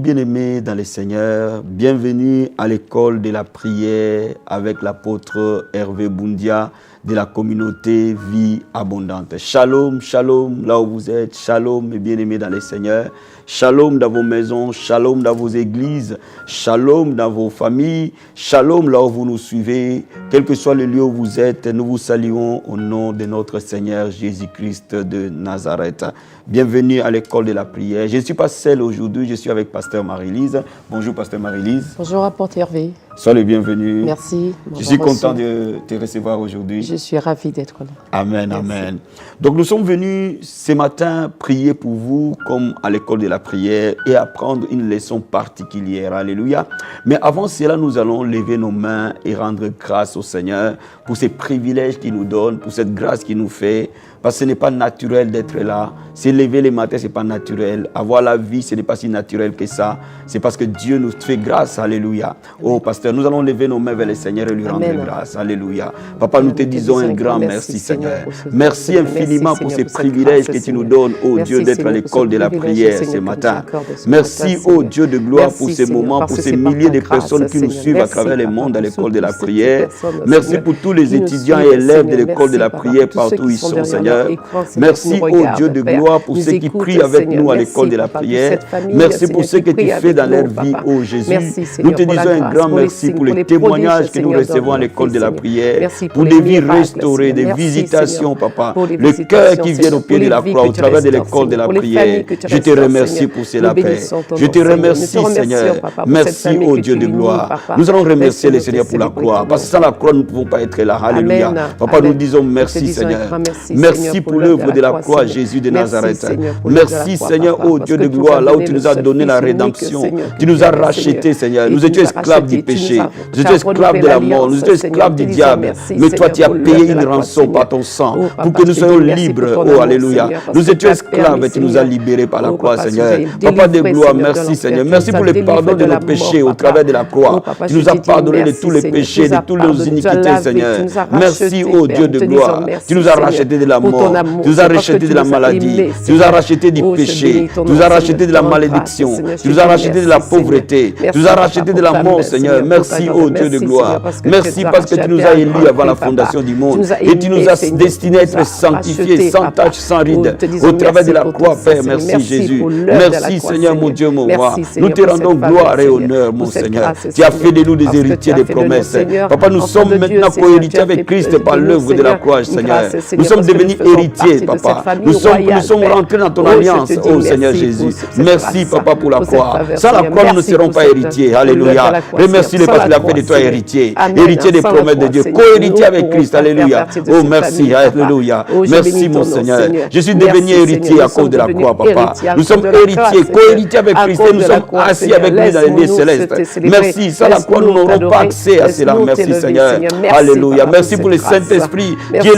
bien-aimés dans les Seigneurs, bienvenue à l'école de la prière avec l'apôtre Hervé Boundia de la communauté Vie Abondante. Shalom, shalom là où vous êtes, shalom mes bien-aimés dans les Seigneurs, shalom dans vos maisons, shalom dans vos églises, shalom dans vos familles, shalom là où vous nous suivez, quel que soit le lieu où vous êtes, nous vous saluons au nom de notre Seigneur Jésus-Christ de Nazareth. Bienvenue à l'école de la prière. Je ne suis pas seul aujourd'hui, je suis avec Pasteur Marie-Lise. Bonjour Pasteur Marie-Lise. Bonjour apôtre Hervé. Sois le bienvenu. Merci. Je suis content de te recevoir aujourd'hui. Je suis ravi d'être là. Amen, Merci. amen. Donc nous sommes venus ce matin prier pour vous comme à l'école de la prière et apprendre une leçon particulière. Alléluia. Mais avant cela, nous allons lever nos mains et rendre grâce au Seigneur pour ces privilèges qu'il nous donne, pour cette grâce qu'il nous fait. Parce que ce n'est pas naturel d'être là. Se lever les matins, ce n'est pas naturel. Avoir la vie, ce n'est pas si naturel que ça. C'est parce que Dieu nous fait grâce. Alléluia. Oh, pasteur, nous allons lever nos mains vers le Seigneur et lui rendre grâce. Alléluia. Papa, nous te disons un grand merci, Seigneur. Merci infiniment pour ces privilèges que tu nous donnes, oh Dieu, d'être à l'école de la prière ce matin. Merci, oh Dieu de gloire, pour ces moments, pour ces milliers de personnes qui nous suivent à travers le monde à l'école de la prière. Merci pour tous les étudiants et élèves de l'école de la prière partout où ils sont, Seigneur. Merci, oh Dieu de gloire, pour ceux qui prient avec nous à l'école de la prière. Merci pour ce que tu fais dans leur vie, oh Jésus. Nous te disons un grand merci pour les témoignages que nous recevons à l'école de la prière, pour des vies restaurées, des visitations, Papa. Le cœur qui vient au pied de la croix au travers de l'école de la prière. Je te remercie pour cela, Père. Je te remercie, Seigneur. Merci, oh Dieu de gloire. Nous allons remercier le Seigneur pour la croix, parce que sans la croix, nous ne pouvons pas être là. Alléluia. Papa, nous disons merci, Seigneur. Merci pour l'œuvre de la croix, Jésus de Nazareth. Merci, Seigneur, oh Dieu de gloire, là où tu nous as donné la rédemption. Tu nous as rachetés, Seigneur. Nous étions esclaves du péché. Nous étions esclaves de la mort. Nous étions esclaves du diable. Mais toi, tu as payé une rançon par ton sang pour que nous soyons libres. Oh, alléluia. Nous étions esclaves et tu nous as libérés par la croix, Seigneur. Papa de gloire, merci, Seigneur. Merci pour le pardon de nos péchés au travers de la croix. Tu nous as pardonné de tous les péchés, de toutes nos iniquités, Seigneur. Merci, oh Dieu de gloire. Tu nous as rachetés de la mort. Tu nous as racheté de la maladie, tu nous as racheté du péché, tu nous as racheté de la malédiction, tu nous as racheté de la pauvreté, tu nous as racheté de la mort, Seigneur. Merci, oh Dieu de gloire. Merci parce que tu nous as élus avant la fondation du monde et tu nous as destinés à être sanctifiés, sans tache, sans ride, au travers de la croix, Père. Merci, Jésus. Merci, Seigneur, mon Dieu, mon roi. Nous te rendons gloire et honneur, mon Seigneur. Tu as fait de nous des héritiers des promesses. Papa, nous sommes maintenant co-héritiers avec Christ par l'œuvre de la croix, Seigneur. Nous sommes devenus héritiers, Papa. Nous sommes rentrés dans ton alliance, oh Seigneur Jésus. Merci, Papa, pour la croix. Sans la croix, nous ne serons pas héritiers. Alléluia. Remercie-le parce qu'il a fait de toi héritier. Héritier des promesses de Dieu. Co-héritier avec Christ. Alléluia. Oh, merci. Alléluia. Merci, mon Seigneur. Je suis devenu héritier à cause de la croix, Papa. Nous sommes héritiers, co-héritiers avec Christ et nous sommes assis avec lui dans les lieux célestes. Merci. Sans la croix, nous n'aurons pas accès à cela. Merci, Seigneur. Alléluia. Merci pour le Saint-Esprit qui est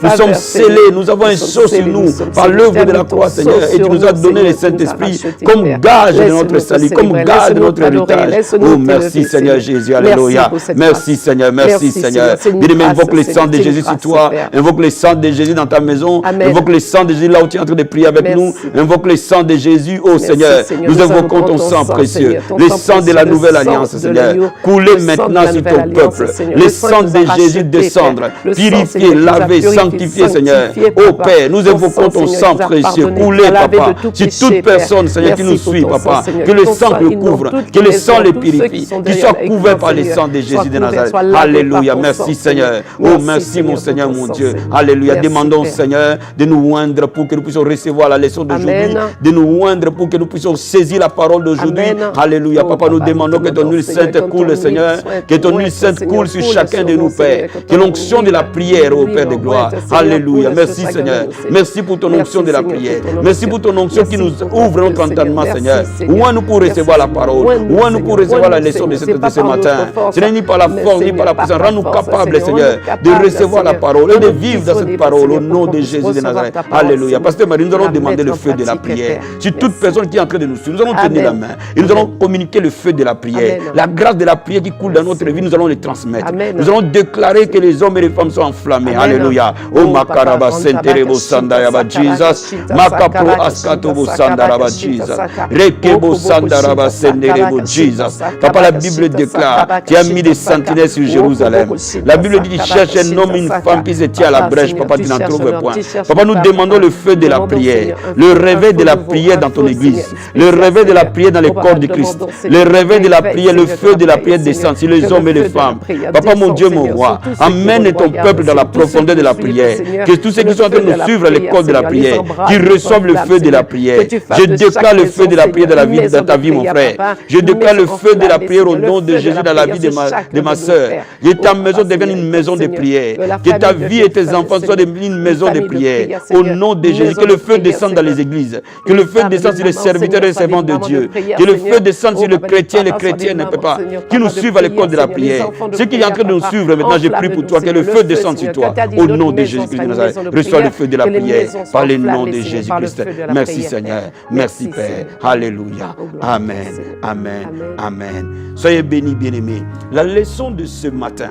nous sommes scellés. Nous avons un sceau sur nous par l'œuvre de la croix, Seigneur, et tu nous as donné le Saint-Esprit comme gage de notre salut, comme gage de notre héritage. Oh, merci, Seigneur Jésus, alléluia. Merci, Seigneur, merci, Seigneur. Bien-aimé, invoque le sang de Jésus sur toi, invoque le sang de Jésus dans ta maison, invoque le sang de Jésus là où tu es en train de prier avec nous, invoque le sang de Jésus, oh Seigneur. Nous invoquons ton sang précieux, le sang de la nouvelle alliance, Seigneur. Couler maintenant sur ton peuple, le sang de Jésus descendre, purifier, laver, sanctifier, Seigneur. Oh Père, nous invoquons ton sang précieux, coulé, Papa, sur toute personne, Seigneur, qui nous suit, Papa, que le sang le couvre, que le sang les purifie, qu'ils soient couverts par le sang de Jésus de Nazareth. Alléluia, merci Seigneur. Oh, merci mon Seigneur, mon Dieu. Alléluia, demandons Seigneur de nous oindre pour que nous puissions recevoir la leçon d'aujourd'hui, de nous oindre pour que nous puissions saisir la parole d'aujourd'hui. Alléluia, Papa, nous demandons que ton huile sainte coule, Seigneur, que ton huile sainte coule sur chacun de nous, Père, que l'onction de la prière, ô Père de gloire. Alléluia, merci Seigneur. Merci pour ton onction de la prière. Merci pour ton onction qui nous ouvre notre entendement, Seigneur. Où nous pour recevoir la parole, où nous pour recevoir la leçon de ce matin. Ce n'est ni par la force, ni par la puissance. Rends-nous capables, Seigneur, de recevoir la parole et de vivre dans cette parole au nom de Jésus de Nazareth. Alléluia. Pasteur Marie, nous allons demander le feu de la prière. Sur toute personne qui est en train de nous suivre, nous allons tenir la main et nous allons communiquer le feu de la prière. La grâce de la prière qui coule dans notre vie, nous allons le transmettre. Nous allons déclarer que les hommes et les femmes sont enflammés. Alléluia. Oh, Makaraba, senterebo sandaraba Jesus. Makapro askatobo sandaraba Jesus. Rekebo sandaraba senderebo Jesus. Papa, la Bible déclare, tu as mis des sentinelles sur Jérusalem. La Bible dit, tu cherches un homme, une femme qui se tient à la brèche. Papa, tu n'en trouves point. Papa, nous demandons le feu de la prière, le réveil de la prière dans ton église, le réveil de la prière dans les corps de Christ, le réveil de la prière, le feu de la prière descend sur les hommes et les femmes. Papa, mon Dieu, mon roi, amène ton peuple dans la profondeur de la prière. Que tous ceux qui sont en train de nous suivre à l'école de la prière, qu'ils reçoivent le feu de la prière. Je déclare le feu de la prière dans ta vie, mon frère. Je déclare le feu de la prière au nom de Jésus dans la vie de ma soeur. Que ta maison devienne une maison de prière. Que ta vie et tes enfants soient une maison de prière. Au nom de Jésus, que le feu descende dans les églises. Que le feu descende sur les serviteurs et les servants de Dieu. Que le feu descende sur les chrétiens ne peuvent pas. Qui nous suivent à l'école de la prière. Ceux qui sont en train de nous suivre maintenant, je prie pour toi. Que le feu descende sur toi. Au nom de Jésus-Christ de Nazareth. Reçois le feu de la prière par le nom de Jésus-Christ. Merci Seigneur. Merci Père. Alléluia. Amen. Amen. Amen. Soyez bénis, bien-aimés. La leçon de ce matin,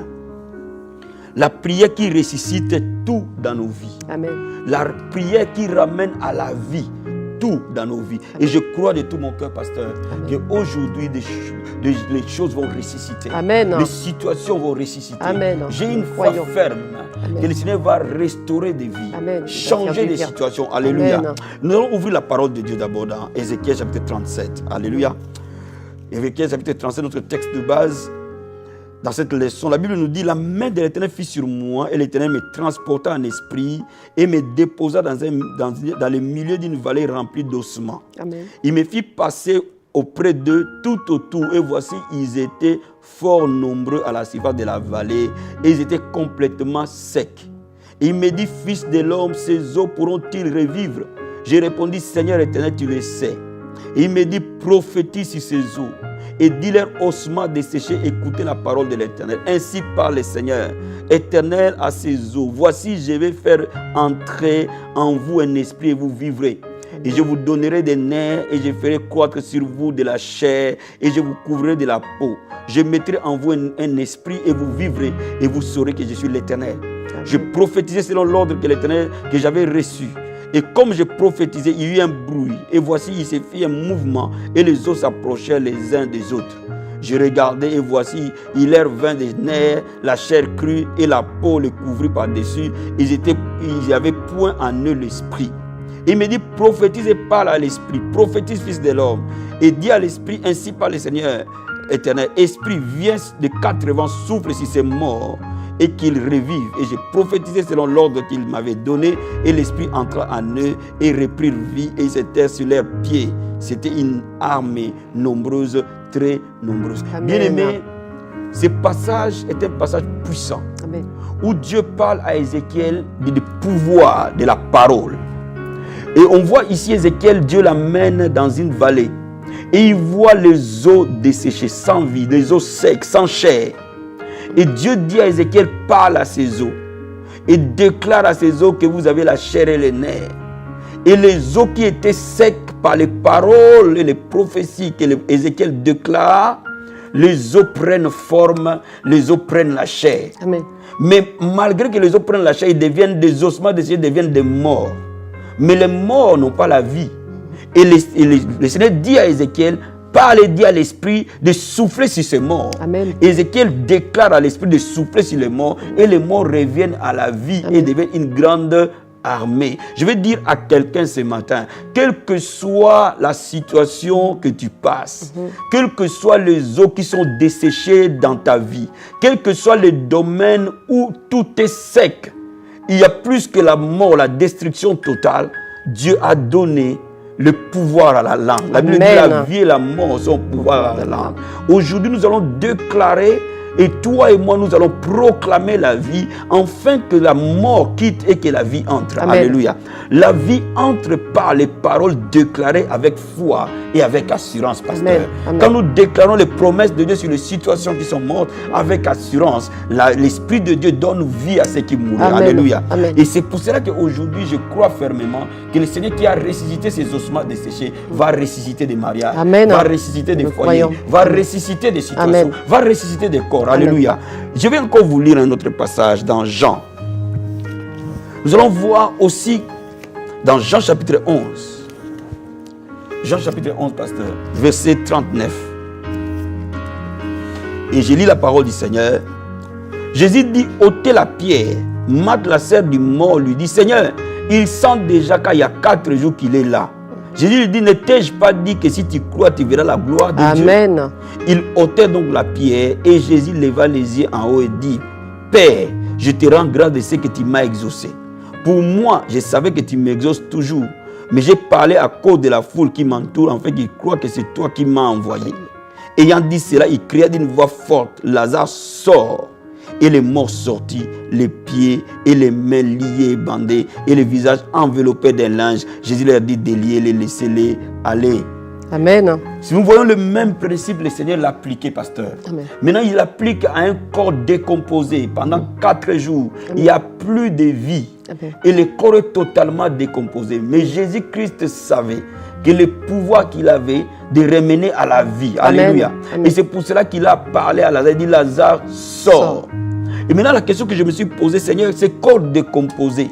la prière qui ressuscite tout dans nos vies. Amen. La prière qui ramène à la vie tout dans nos vies. Amen. Et je crois de tout mon cœur, pasteur, qu'aujourd'hui, les choses vont ressusciter. Amen. Les situations vont ressusciter. Amen. J'ai une foi ferme. Amen. Que le Seigneur va restaurer des vies, Amen. Changer des situations. Alléluia. Amen. Nous allons ouvrir la parole de Dieu d'abord dans Ézéchiel chapitre 37. Alléluia. Ézéchiel chapitre 37, notre texte de base. Dans cette leçon, la Bible nous dit, la main de l'Éternel fut sur moi et l'Éternel me transporta en esprit et me déposa dans le milieu d'une vallée remplie d'ossements. Il me fit passer auprès d'eux tout autour et voici, ils étaient fort nombreux à la surface de la vallée et ils étaient complètement secs. Et il me dit, fils de l'homme, ces eaux pourront-ils revivre? J'ai répondu, Seigneur éternel, tu le sais. Et il me dit, prophétise sur ces eaux et dis-leur ossements desséchés, écoutez la parole de l'Éternel. Ainsi parle le Seigneur, Éternel à ces eaux. Voici, je vais faire entrer en vous un esprit et vous vivrez. Et je vous donnerai des nerfs et je ferai croître sur vous de la chair et je vous couvrirai de la peau. Je mettrai en vous un esprit et vous vivrez et vous saurez que je suis l'Éternel. Je prophétisais selon l'ordre que j'avais reçu. Et comme je prophétisais, il y eut un bruit. Et voici, il s'est fait un mouvement. Et les os s'approchaient les uns des autres. Je regardais et voici, il leur vint des nerfs, la chair crue et la peau le couvrit par-dessus. Ils n'avaient point en eux l'esprit. Il me dit, prophétise et parle à l'esprit. Prophétise, fils de l'homme. Et dis à l'esprit, ainsi parle le Seigneur éternel. Esprit, viens de 4 vents, souffle sur ces morts et qu'ils revivent. Et j'ai prophétisé selon l'ordre qu'il m'avait donné. Et l'esprit entra en eux et reprirent vie. Et ils étaient sur leurs pieds. C'était une armée nombreuse, très nombreuse. Bien-aimés, ce passage est un passage puissant. Amen. Où Dieu parle à Ézéchiel du pouvoir de la parole. Et on voit ici Ézéchiel, Dieu l'amène dans une vallée. Et il voit les eaux desséchées, sans vie, les eaux secs, sans chair. Et Dieu dit à Ézéchiel, parle à ces eaux. Et déclare à ces eaux que vous avez la chair et les nerfs. Et les eaux qui étaient secs par les paroles et les prophéties que Ézéchiel déclare, les eaux prennent forme, les eaux prennent la chair. Amen. Mais malgré que les eaux prennent la chair, ils deviennent des ossements, ils deviennent des morts. Mais les morts n'ont pas la vie. Et le Seigneur dit à Ézéchiel, parle et dit à l'esprit de souffler sur ces morts. Amen. Ézéchiel déclare à l'esprit de souffler sur les morts et les morts reviennent à la vie. Amen. Et deviennent une grande armée. Je vais dire à quelqu'un ce matin, quelle que soit la situation que tu passes, quels que soient les eaux qui sont desséchées dans ta vie, quel que soit le domaine où tout est sec, il y a plus que la mort, la destruction totale. Dieu a donné le pouvoir à la langue. La Bible dit la vie et la mort sont pouvoir à la langue. Aujourd'hui, nous allons déclarer, et toi et moi, nous allons proclamer la vie, afin que la mort quitte et que la vie entre. Amen. Alléluia. La vie entre par les paroles déclarées avec foi et avec assurance, pasteur. Amen. Amen. Quand nous déclarons les promesses de Dieu sur les situations qui sont mortes, avec assurance, l'Esprit de Dieu donne vie à ceux qui mourent. Alléluia. Amen. Et c'est pour cela qu'aujourd'hui, je crois fermement que le Seigneur qui a ressuscité ces ossements desséchés va ressusciter des mariages, Amen. Va ressusciter des foyers, va ressusciter des situations, Amen. Va ressusciter des corps. Alléluia. Je vais encore vous lire un autre passage dans Jean. Nous allons voir aussi dans Jean chapitre 11. Jean chapitre 11, pasteur, verset 39. Et je lis la parole du Seigneur. Jésus dit, ôtez la pierre. Marthe, la sœur du mort, lui dit, Seigneur, il sent déjà qu'il y a 4 jours qu'il est là. Jésus lui dit, ne t'ai-je pas dit que si tu crois, tu verras la gloire de Dieu? Amen. Il ôtait donc la pierre et Jésus leva les yeux en haut et dit, Père, je te rends grâce de ce que tu m'as exaucé. Pour moi, je savais que tu m'exauces toujours, mais j'ai parlé à cause de la foule qui m'entoure, en fait, qui croit que c'est toi qui m'as envoyé. Ayant dit cela, il cria d'une voix forte, Lazare sort. Et les morts sortis, les pieds et les mains liés et bandés, et le visage enveloppé d'un linge. Jésus leur dit de lier, les laisser-les aller. Amen. Si nous voyons le même principe, le Seigneur l'a appliqué, pasteur. Amen. Maintenant, il l'applique à un corps décomposé. Pendant 4 jours, Amen. Il n'y a plus de vie. Amen. Et le corps est totalement décomposé. Mais Jésus-Christ savait que le pouvoir qu'il avait de ramener à la vie. Amen. Alléluia. Amen. Et c'est pour cela qu'il a parlé à Lazare. Il dit, Lazare, sors. Et maintenant, la question que je me suis posée, Seigneur, c'est corps décomposé.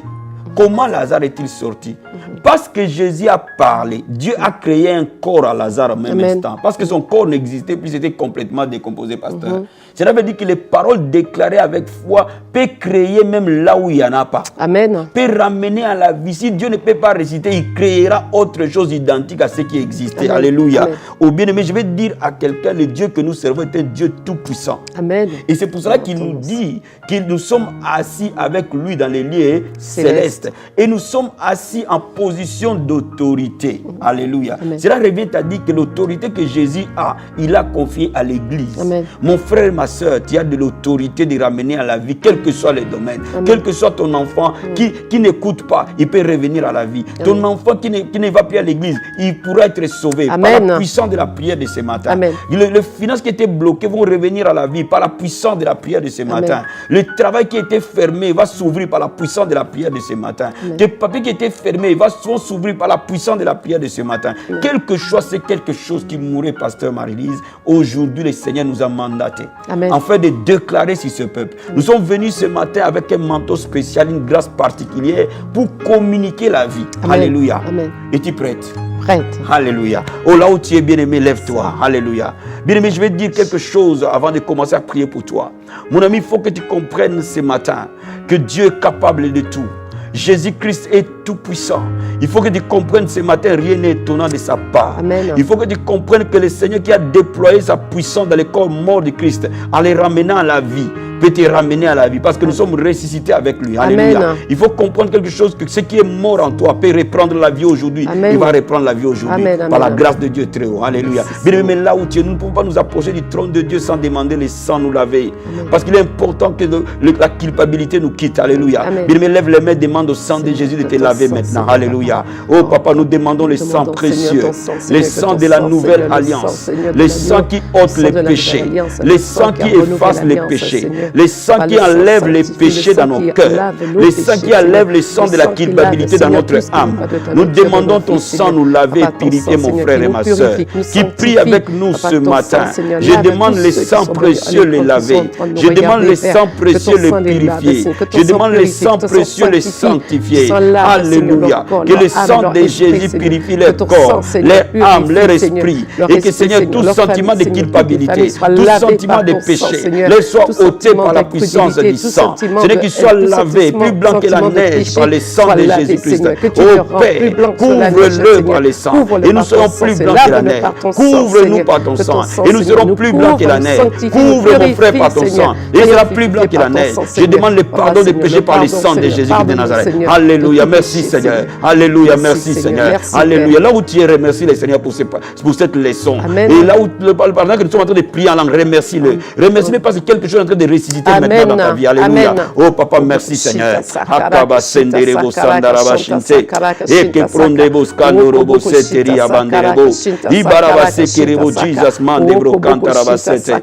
Comment Lazare est-il sorti? Parce que Jésus a parlé, Dieu a créé un corps à Lazare en même instant. Parce que son corps n'existait plus, c'était complètement décomposé, pasteur. Cela veut dire que les paroles déclarées avec foi peuvent créer même là où il n'y en a pas. Amen. Peut ramener à la vie. Si Dieu ne peut pas réciter, il créera autre chose identique à ce qui existait. Amen. Alléluia. Au bien-aimé, je vais dire à quelqu'un, le Dieu que nous servons est un Dieu tout-puissant. Amen. Et c'est pour cela qu'il nous dit que nous sommes assis avec lui dans les lieux célestes. Et nous sommes assis en position d'autorité. Alléluia. Amen. Cela revient à dire que l'autorité que Jésus a, il a confiée à l'Église. Amen. Mon frère, ma soeur, tu as de l'autorité de ramener à la vie, quel que soit le domaine. Amen. Quel que soit ton enfant qui n'écoute pas, il peut revenir à la vie. Amen. Ton enfant qui ne va plus à l'église, il pourra être sauvé. Amen. Par la puissance de la prière de ce matin. Les finances qui étaient bloquées vont revenir à la vie par la puissance de la prière de ce matin. Le travail qui était fermé va s'ouvrir par la puissance de la prière de ce matin. Tes papiers qui étaient fermés vont s'ouvrir par la puissance de la prière de ce matin. Quelque chose, c'est quelque chose qui mourrait, pasteur Marie-Lise. Aujourd'hui, le Seigneur nous a mandaté. Amen. Afin de déclarer sur ce peuple. Nous sommes venus ce matin avec un manteau spécial, une grâce particulière pour communiquer la vie. Amen. Alléluia. Amen. Es-tu prête? Prête. Alléluia. Oh, là où tu es bien-aimé, lève-toi. Alléluia. Bien-aimé, je vais te dire quelque chose avant de commencer à prier pour toi. Mon ami, il faut que tu comprennes ce matin que Dieu est capable de tout. Jésus-Christ est tout puissant. Il faut que tu comprennes ce matin, rien n'est étonnant de sa part. Amen. Il faut que tu comprennes que le Seigneur qui a déployé sa puissance dans le corps mort de Christ, en les ramenant à la vie, peut te ramener à la vie parce que nous sommes ressuscités avec lui. Alléluia. Amen. Il faut comprendre quelque chose, que ce qui est mort en toi peut reprendre la vie aujourd'hui. Il va reprendre la vie aujourd'hui par la grâce de Dieu très haut. Alléluia. Bien, mais là où tu es, nous ne pouvons pas nous approcher du trône de Dieu sans demander le sang nous laver. Amen. Parce qu'il est important que la culpabilité nous quitte. Alléluia. Bien, mais lève les mains, demande au sang de Jésus de te laver maintenant. Alléluia. Oh papa, nous demandons le sang précieux, le sang de la nouvelle alliance, le sang qui ôte les péchés, le sang qui efface les péchés, le sang qui enlève les péchés dans nos cœurs, le sang qui enlève le sang de la culpabilité dans notre âme. Nous demandons ton sang nous laver et purifier, mon frère et ma soeur, qui prie avec nous ce matin. Je demande le sang précieux le laver. Je demande le sang précieux le purifier. Je demande le sang précieux le sanctifier. Alléluia. Que le sang de Jésus purifie leur corps, leur âme, leur esprit. Et que, Seigneur, tout sentiment de culpabilité, tout sentiment de péché, leur soit ôté par la puissance du sang. Seigneur, qu'il soit lavé, plus blanc que la neige par le sang de Jésus-Christ. Oh Père, couvre-le par le sang. Et nous serons plus blancs que la neige. Couvre-nous par ton sang. Et nous serons plus blancs que la neige. Couvre mon frère par ton sang. Et il sera plus blanc que la neige. Je demande le pardon des péchés par le sang de Jésus-Christ de Nazareth. Alléluia. Merci Seigneur. Alléluia. Merci Seigneur. Alléluia. Là où tu es, remercie le Seigneur pour cette leçon. Et là où pendant que nous sommes en train de prier en langue, remercie-le. Remercie-le parce que quelque chose est en train de ressusciter maintenant dans ta vie. Alléluia. Oh papa, merci Seigneur. Akaba senderebo sandaraba shinte. Eke prondebo skandorobo seteri abanderebo. Ibaraba sekerebo Jesus mandebro kantaraba sete.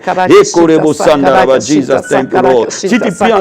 Ekorebo sandaraba Jesus, thank you Lord. Si tu pries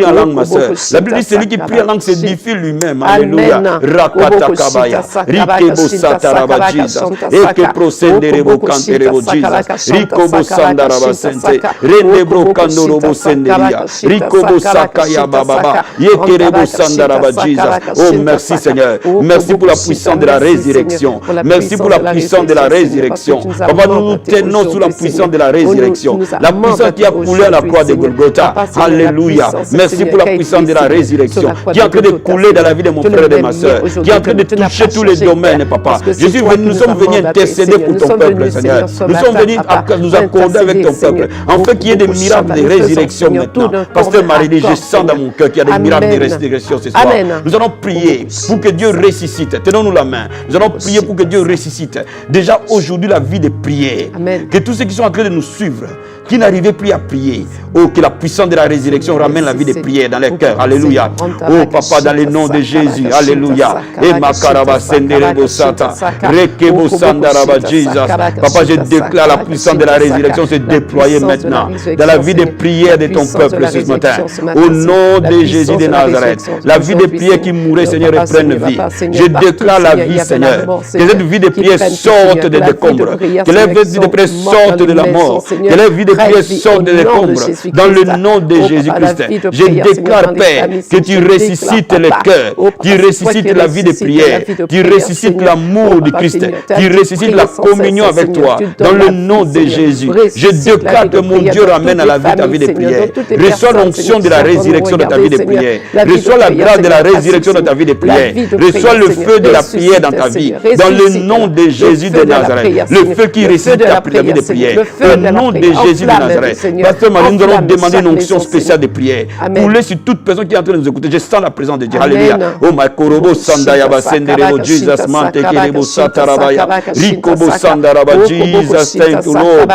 en langue, ma soeur, la Bible dit celui qui prie en langue s'édifie lui-même. Alléluia. Rakata kabaya. Rikebo sataraba Jesus. Eke prosenderebo kanterebo Jesus. Rikobo sandaraba sente. Rendebro kandorobo sente. Senderia. Rikobo Sakaya Baba. Yekerebo Sandaraba Jesus. Oh, merci Seigneur. Merci pour la puissance de la résurrection. Merci pour la puissance de la résurrection. Papa, nous nous tenons sous la puissance de la résurrection. La puissance qui a coulé à la croix de Golgotha. Alléluia. Merci pour la puissance de la résurrection qui est en train de couler dans la vie de mon frère et de ma soeur, qui est en train de toucher tous les domaines, papa. Nous sommes venus intercéder pour ton peuple, Seigneur. Nous sommes venus nous accorder avec ton peuple, afin qu'il y ait des miracles de résurrection maintenant. Pasteur Marie, je sens dans mon cœur qu'il y a des miracles de résurrection ce soir. Nous allons prier pour que Dieu ressuscite. Tenons-nous la main. Nous allons prier pour que Dieu ressuscite. Déjà aujourd'hui, la vie de prière. Que tous ceux qui sont en train de nous suivre, qui n'arrivaient plus à prier, oh, que la puissance de la résurrection ramène la vie de prière dans les cœurs. Alléluia. Oh, papa, dans le nom de Jésus. Alléluia. Et makaraba senderebo sata. Rekebo sandaraba Jesus. Papa, je déclare la puissance de la résurrection se déployer maintenant dans la vie de prière de ton peuple ce matin. Au nom de Jésus de Nazareth. La vie de prière qui mourait, Seigneur, reprenne vie. Je déclare la vie, Seigneur. Que cette vie de prière sorte des décombres. Que la vie de prière sorte de la mort. Que la vie de prière sorte des décombres. Dans le nom de Jésus-Christ. Je déclare, Père, que tu ressuscites le cœur. Tu ressuscites la vie de prière. Tu ressuscites l'amour du Christ. Tu ressuscites la communion avec toi. Dans le nom de Jésus. Je déclare que mon Dieu ramène à la vie ta vie de prière. Reçois l'onction de la résurrection de ta vie de prière. Reçois la grâce de la résurrection de ta vie de prière. Reçois le feu de la prière dans ta vie. Dans le nom de Jésus de Nazareth. Le feu qui ressuscite ta vie de prière. Au nom de Jésus de Nazareth. Pasteur Marie, nous allons demander une onction spéciale de prière. Couler sur toute personne qui est en train de nous écouter. Je sens la présence de Dieu. Alléluia. Oh my korobo sandayaba senderebo Jesus mantekerebo satarabaya. Rikobo sandaraba Jesus. Thank you Lord.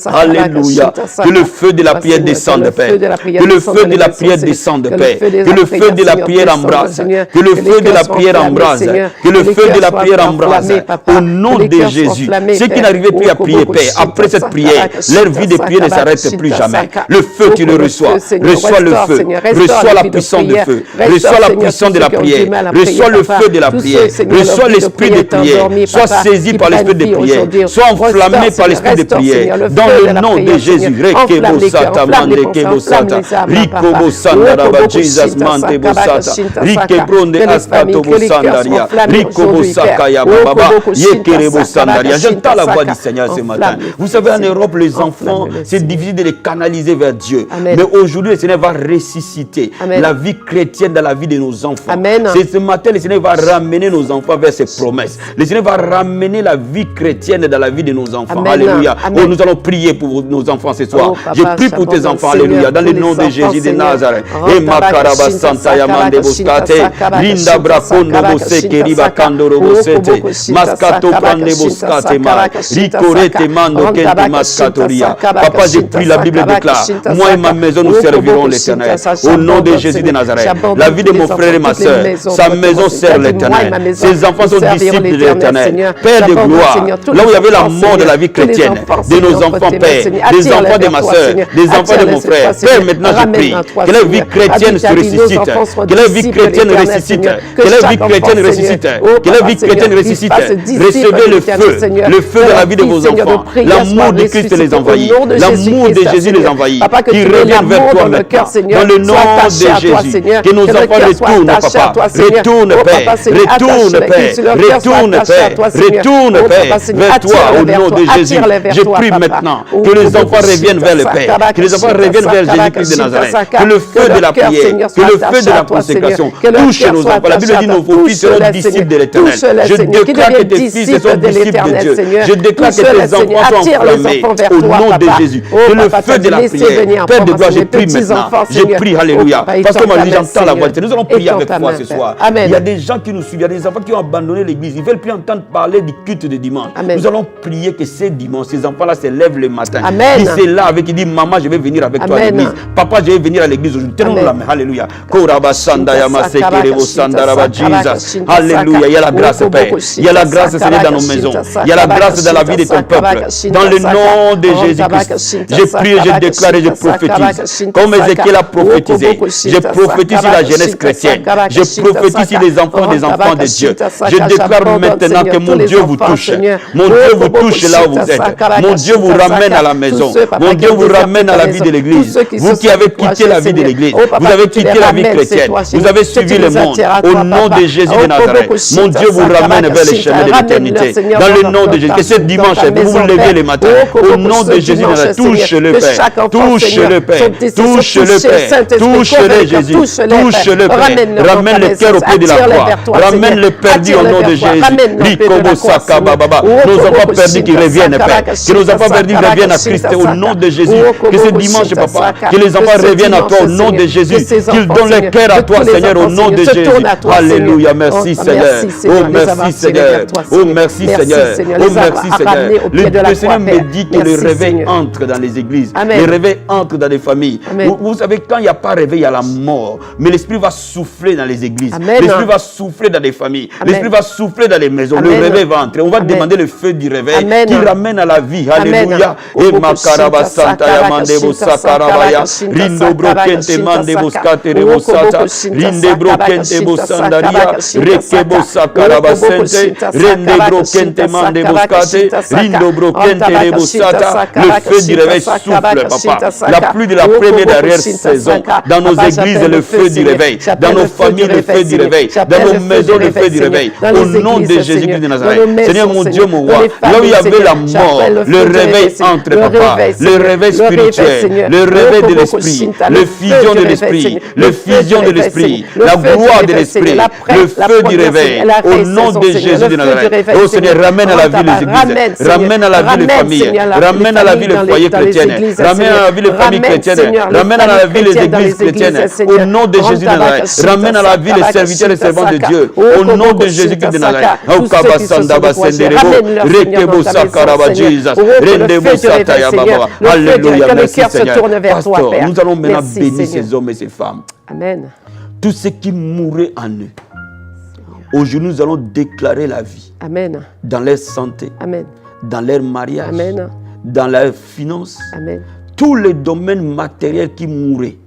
Alléluia. Que le feu de la prière descende, Père. Que le feu de la prière descende, Père. Que le feu de la prière embrase. Que le feu de la prière embrase. Que le feu de la prière embrase. Au nom de Jésus. Ceux qui n'arrivaient plus à prier, Père, après cette prière, leur vie de prière ne s'arrête plus jamais. Le feu, tu le reçois. Reçois le feu. Reçois la puissance du feu. Reçois la puissance de la prière. Reçois le feu de la prière. Reçois l'esprit de prière. Sois saisi par l'esprit de prière. Sois enflammé par l'esprit de prière. Dans le nom de Jésus. Rekebo sata mande kebo sata. Rikobo sandaraba Jesus mande bo sata. Rikebronde askato bo sandaria. Rikobo sakaya baba. Yekerebo sandaria. J'entends la voix du Seigneur ce matin. Vous savez, en Europe, les enfants, c'est difficile de les canaliser vers Dieu. Mais aujourd'hui, le Seigneur va ressusciter la vie chrétienne dans la vie de nos enfants. C'est ce matin, le Seigneur va ramener nos enfants vers ses promesses. Le Seigneur va ramener la vie chrétienne dans la vie de nos enfants. Alléluia. Oh, nous allons prier pour nos enfants ce soir. Je prie pour tes enfants. Alléluia. Dans le nom de Jésus de Nazareth. Et makaraba santa yamande boskate. Linda brakondo boseke riba kandoro bosete. Maskato prande boskate ma. Rikorete mando kente maskatoria. Papa, j'ai pris la Bible déclare. Moi et ma maison, nous servirons l'Éternel. Au nom de Jésus de Nazareth. La vie de mon frère et ma soeur. Sa maison sert l'Éternel. Ses enfants sont disciples de l'Éternel. Père de gloire. Là où il y avait la mort de la vie chrétienne. De nos enfants, Père. Des enfants de ma soeur. Des enfants de mon frère. Père, maintenant je prie. Que la vie chrétienne se ressuscite. Que la vie chrétienne ressuscite. Que la vie chrétienne ressuscite. Que la vie chrétienne ressuscite. Recevez le feu. Le feu de la vie de vos enfants. L'amour de Christ les envahit. L'amour de Jésus les envahit. Qui reviennent vers toi maintenant. Dans le nom de Jésus. Que nos enfants retournent, papa. Retourne, Père. Retourne, Père. Retourne, Père. Retourne, Père. Vers toi, au nom de Jésus. Je prie maintenant que les enfants reviennent vers le Père. Que les enfants reviennent vers Jésus-Christ de Nazareth. Que le feu de la prière, que le feu de la consécration touche nos enfants. La Bible dit nos fils seront disciples de l'Éternel. Je déclare que tes fils sont disciples de Dieu. Je déclare que tes enfants sont enflammés au nom de Jésus. Que le feu de la prière, Père de gloire, je prie maintenant. Je prie, alléluia. Parce que moi, j'entends la voix de Dieu. Nous allons prier avec foi ce soir. Il y a des gens qui nous suivent, il y a des enfants qui ont abandonné l'église. Ils ne veulent plus entendre parler du culte de dimanche. Nous allons prier que ces dimanches, ces enfants-là se lèvent le matin. Ils se lavent et qui disent, maman, je vais venir avec toi à l'église. Papa, je vais venir à l'église aujourd'hui. Tenons la main. Alléluia. Alléluia. Il y a la grâce, Père. Il y a la grâce, Seigneur, dans nos maisons. Il y a la grâce dans la vie de ton peuple. Dans le nom de Jésus-Christ Christ. Je prie et je déclare et je prophétise. Comme Ézéchiel a prophétisé, je prophétise sur la jeunesse chrétienne. Je prophétise sur les enfants des enfants de Dieu. Je déclare maintenant que mon Dieu vous touche. Mon Dieu vous touche là où vous êtes. Mon Dieu vous ramène à la maison. Mon Dieu vous ramène à la vie de l'Église. Vous qui avez quitté la vie de l'Église, vous avez quitté la vie chrétienne, vous avez suivi le monde. Au nom de Jésus de Nazareth, mon Dieu vous ramène vers les chemins de l'éternité. Dans le nom de Jésus, que ce dimanche, vous vous levez le matin. Au nom de Jésus de Nazareth, touche le Père. Touche le Père. Touche le Père. Touche-le Jésus. Touche le Père. Ramène le cœur au pied de la croix. Ramène le perdu au nom de Jésus. Nos enfants perdus qui reviennent, Père. Que nos enfants perdus reviennent à Christ au nom de Jésus. Que ce dimanche, Papa, que les enfants reviennent à toi au nom de Jésus. Qu'ils donnent leur cœur à toi, Seigneur, au nom de Jésus. Alléluia. Merci, Seigneur. Oh, merci, Seigneur. Oh, merci, Seigneur. Oh, merci, Seigneur. Le Seigneur me dit que le réveil entre dans les églises. Le réveil entre dans les familles. Vous savez, quand il n'y a pas réveil, il y a la mort. Mais l'Esprit va souffler dans les églises. L'Esprit va souffler dans les familles. L'Esprit va souffler dans les maisons. Le réveil va entrer. On va demander le feu du réveil qui ramène à la vie. Alléluia. Et makaraba santa yamandebo sakarabaya. Rindo brokente mandebo skaterebo sata. Rinde brokente bo sandaria. Rekebo sakaraba sente. Rinde brokente mandebo skate. Rindo brokente rebo sata. Le feu du réveil souffle, papa. La pluie de la première dernière saison. Dans nos églises, le feu du réveil. Dans nos familles, le feu du réveil. Dans nos maisons, le feu du réveil. Au nom de Jésus-Christ de Nazareth. Seigneur mon Dieu, mon roi. Là où il y avait la mort, le réveil entre, papa. Le réveil spirituel. Le réveil de l'esprit. Le fusion de l'esprit. Le fusion de l'esprit. La gloire de l'esprit. Le feu du réveil. Au nom de Jésus de Nazareth. Oh Seigneur, ramène à la vie les églises. Ramène à la vie les familles. Ramène à la vie les foyers chrétiens. Ramène à la vie les familles chrétiennes. Ramène à la vie les églises chrétiennes. Au nom de Jésus de Nazareth. Ramène à la vie les serviteurs et servants de Dieu. Au nom de Jésus de Nazareth. Alléluia. Merci Seigneur. Pasteur, nous allons maintenant bénir ces hommes et ces femmes. Amen. Tous ceux qui mouraient en eux. Aujourd'hui, nous allons déclarer la vie. Amen. Dans leur santé. Amen. Dans leur mariage. Amen. Dans leurs finances. Amen. Tous les domaines matériels qui mouraient,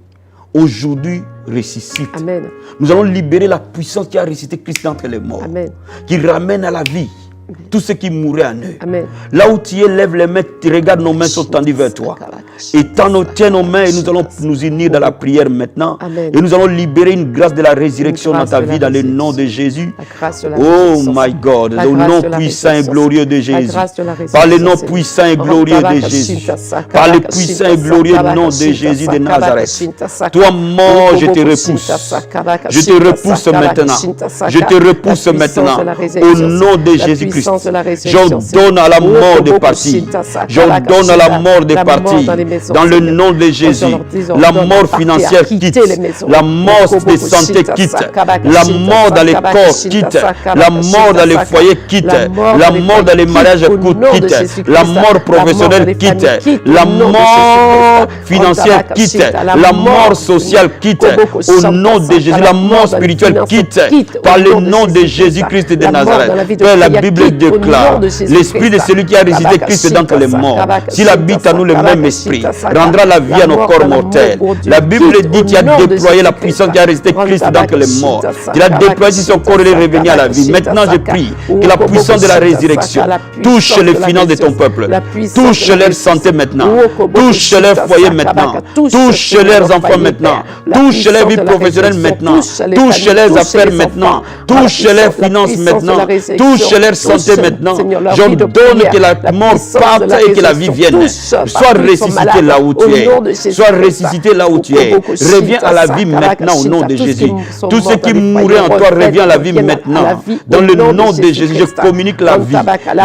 aujourd'hui ressuscitent. Amen. Nous allons libérer la puissance qui a ressuscité Christ entre les morts. Amen. Qui ramène à la vie tous ceux qui mouraient en eux. Amen. Là où tu es, lève les mains, tu regardes, nos mains sont tendues vers toi. Et tiens nos mains et nous allons nous unir dans la prière maintenant. Amen. Et nous allons libérer une grâce de la résurrection dans ta vie, dans le nom de Jésus. Oh my God, au nom puissant et glorieux de Jésus. Par le nom puissant et glorieux de Jésus. Par le puissant et glorieux nom de Jésus de Nazareth. Toi, mort, je te repousse. Je te repousse maintenant. Je te repousse maintenant. Au nom de Jésus-Christ. J'ordonne à la mort de partir. J'ordonne à la mort de partir. Dans le nom de Jésus. La mort financière quitte. La mort de santé quitte. La mort dans les corps quitte. La mort dans les foyers quitte. La mort dans les mariages quitte. La mort professionnelle quitte. La mort financière quitte. La mort sociale quitte. Au nom de Jésus. La mort spirituelle quitte. Par le nom de Jésus-Christ de Nazareth. Père, la Bible déclare l'esprit de celui qui a ressuscité Christ d'entre les morts. S'il habite à nous le même esprit, rendra la vie à nos corps mortels. La Bible dit qu'il a déployé la puissance qui a ressuscité Christ d'entre les morts. Il a déployé son corps et est revenu à la vie. Maintenant, je prie que la puissance de la résurrection touche les finances de ton peuple, touche leur santé maintenant, touche leur foyer maintenant, touche leurs enfants maintenant, touche leur vie professionnelle maintenant, touche leurs affaires maintenant, touche leurs finances maintenant, touche leur santé maintenant. J'ordonne que la mort parte et que la vie vienne. Sois ressuscité là où tu es. Sois ressuscité là où tu es. Reviens à la vie maintenant au nom de Jésus. Tous ceux qui mouraient en toi, reviens à la vie maintenant. Dans le nom de Jésus, je communique la vie.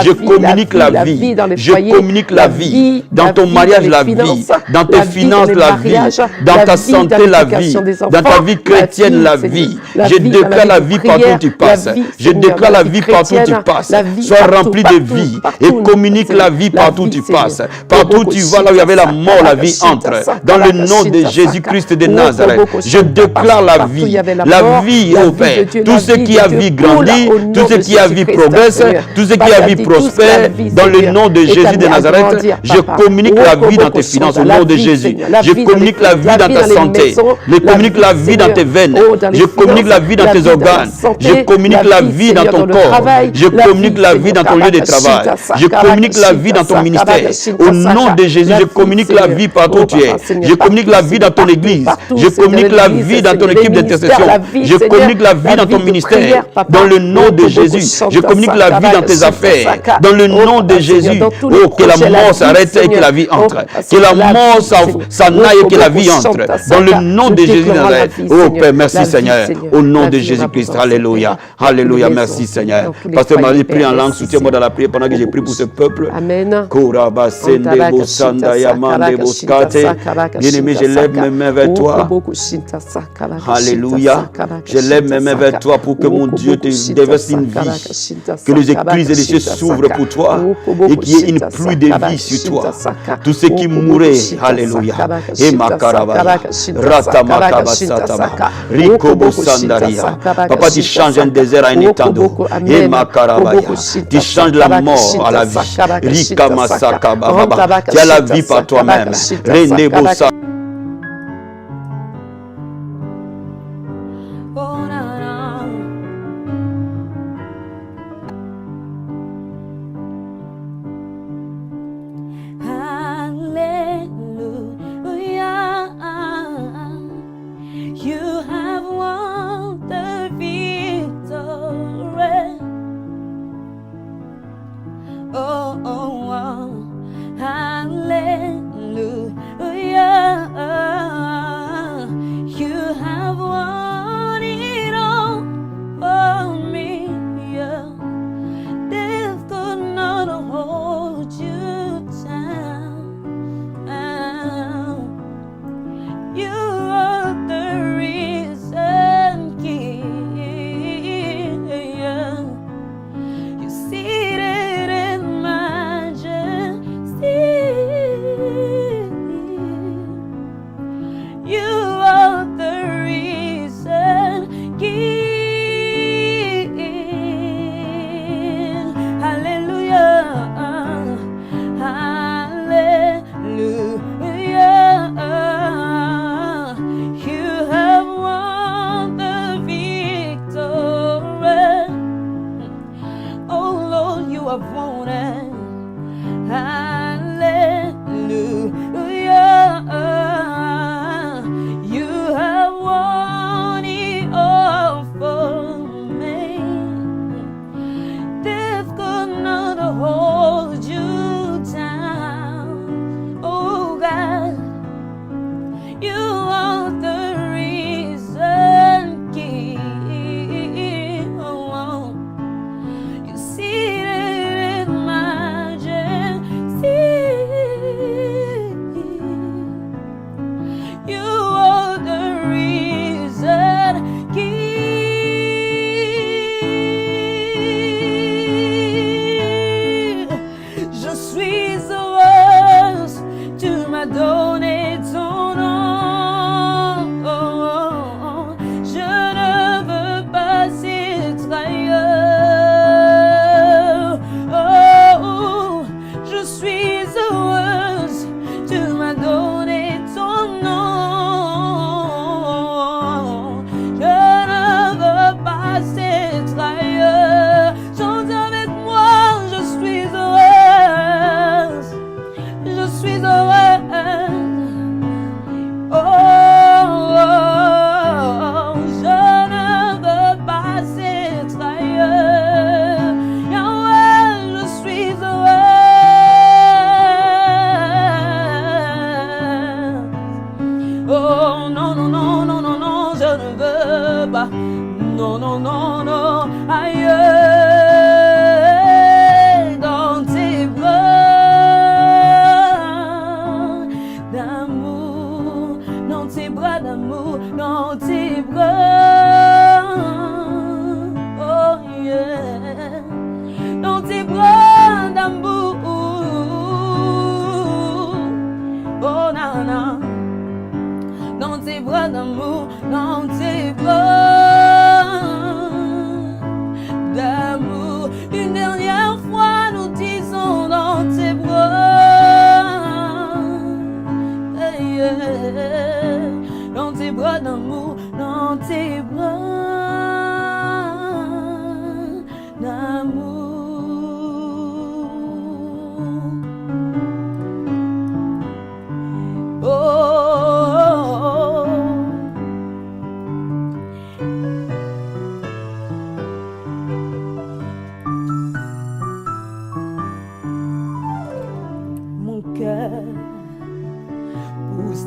Je communique la vie. Je communique la vie. Dans ton mariage, la vie. Dans tes finances, la vie. Dans ta santé, la vie. Dans ta vie chrétienne, la vie. Je déclare la vie partout où tu passes. Je déclare la vie partout où tu passes. La vie Sois partout, rempli partout, de vie partout, et communique Seigneur. la vie La partout où vie, tu Seigneur. passes. Partout où tu vas, là où il y avait la mort, la vie entre. Dans le nom de Jésus-Christ de Nazareth, je déclare la vie. La vie, ô Père. Tout ce qui a vie grandit, tout ce qui a vie progresse, tout ce qui a vie prospère. Dans le nom de Jésus de Nazareth, je communique la vie dans tes finances au nom de Jésus. Je communique la vie dans ta santé. Je communique la vie dans tes veines. Je communique la vie dans tes organes. Je communique la vie dans ton corps. Je communique la vie dans ton lieu de travail. Je communique la vie dans ton ministère. Au nom de Jésus, je communique la vie partout où tu es. Je communique la vie dans ton église. Je communique la vie dans ton équipe d'intercession. Je communique la vie dans ton ministère. Dans le nom de Jésus. Je communique la vie dans tes affaires. Dans le nom de Jésus. Oh, que la mort s'arrête et que la vie entre. Que la mort s'en aille et que la vie entre. Dans le nom de Jésus. Oh Père, merci Seigneur. Au nom de Jésus-Christ. Alléluia. Alléluia. Merci Seigneur. Pasteur Marie, prie en langue. Soutiens-moi dans la prière pendant que j'ai prié pour ce peuple. Amen. Bien-aimé, je lève mes mains vers toi. Alléluia. Je lève mes mains vers toi pour que mon Dieu te déverse une vie. Que les écluses et les cieux s'ouvrent pour toi et qu'il y ait une pluie de vie sur toi. Tout ce qui mourrait, alléluia. Et makarabaya, ratamakabasataba, rikobosandaria. Papa, tu changes un désert à un étang d'eau. Et makarabaya, tu changes la mort à la vie. Rikamasakababa, tu as la vie par toi-même. Renebosa.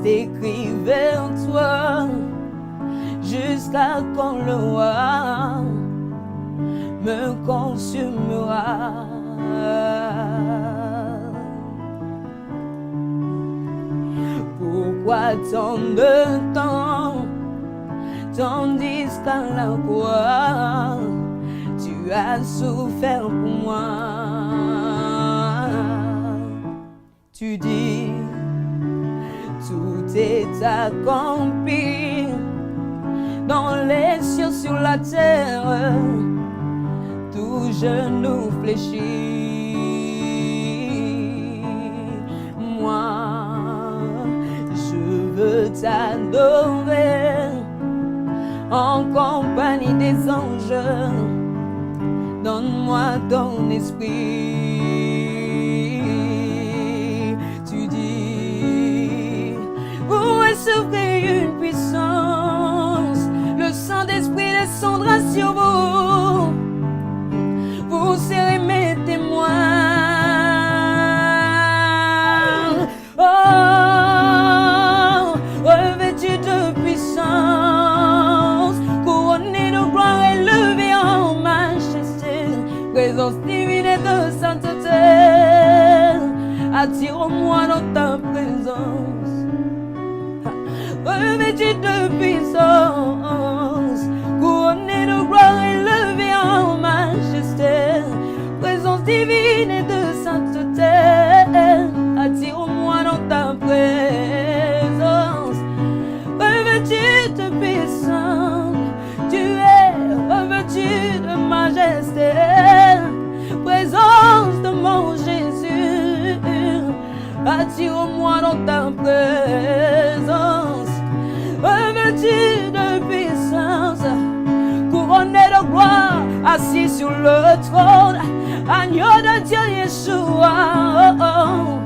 écrit vers toi, jusqu'à quand le roi me consumera. Pourquoi tant de temps, tandis qu'à la croix, tu as souffert pour moi? Tu dis, tout est accompli dans les cieux, sur la terre, tout genou fléchit. Moi, je veux t'adorer en compagnie des anges. Donne-moi ton esprit. Tu dis, où est souffrir une puissance? Le Saint-Esprit descendra sur vous. Vous serez mes témoins. Oh, revêtu de puissance, couronné de gloire, élevé en majesté, présence divine et de sainteté, attire-moi dans ta présence. Revêtu de puissance, couronné de gloire, élevé en majesté, présence divine et de sainteté, attire-moi dans ta présence. Revêtu de puissance, tu es revêtu de majesté, présence de mon Jésus, attire-moi dans ta présence. Revêtu de puissance, couronné de gloire, assis sur le trône, agneau de Dieu Yeshua, oh, oh.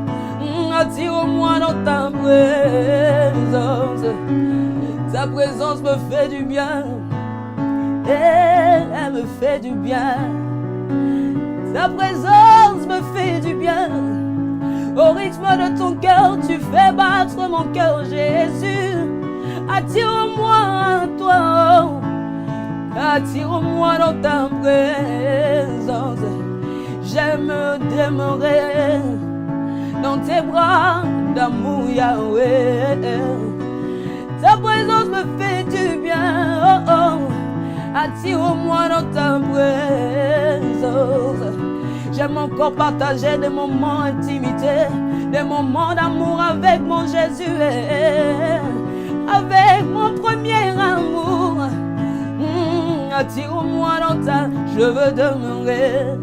Attire-moi dans ta présence. Ta présence me fait du bien, elle me fait du bien. Ta présence me fait du bien. Au rythme de ton cœur, tu fais battre mon cœur, Jésus. Attire-moi à toi, attire-moi dans ta présence. J'aime demeurer dans tes bras d'amour, Yahweh. Ta présence me fait du bien, oh, oh. Attire-moi dans ta présence. J'aime encore partager des moments d'intimité, des moments d'amour avec mon Jésus, avec mon premier amour. Attire-moi dans ta... Je veux demeurer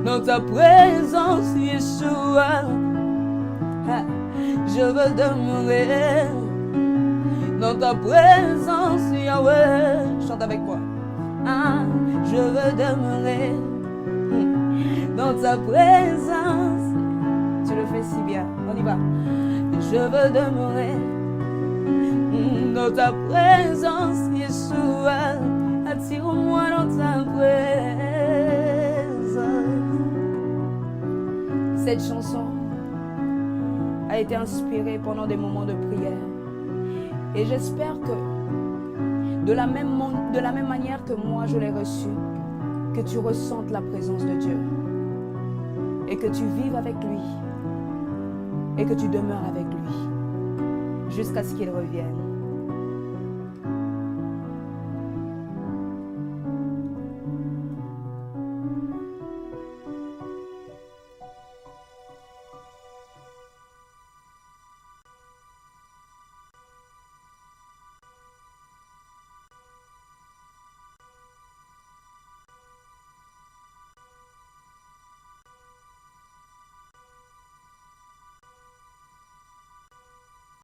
dans ta présence, Yeshua. Je veux demeurer dans ta présence, Yahweh. Chante avec moi. Je veux demeurer dans ta présence. Tu le fais si bien. On y va. Je veux demeurer dans ta présence, Yeshua. Attire-moi dans ta présence. Cette chanson a été inspirée pendant des moments de prière. Et j'espère que de la même manière que moi je l'ai reçue, que tu ressentes la présence de Dieu et que tu vives avec lui et que tu demeures avec lui jusqu'à ce qu'il revienne.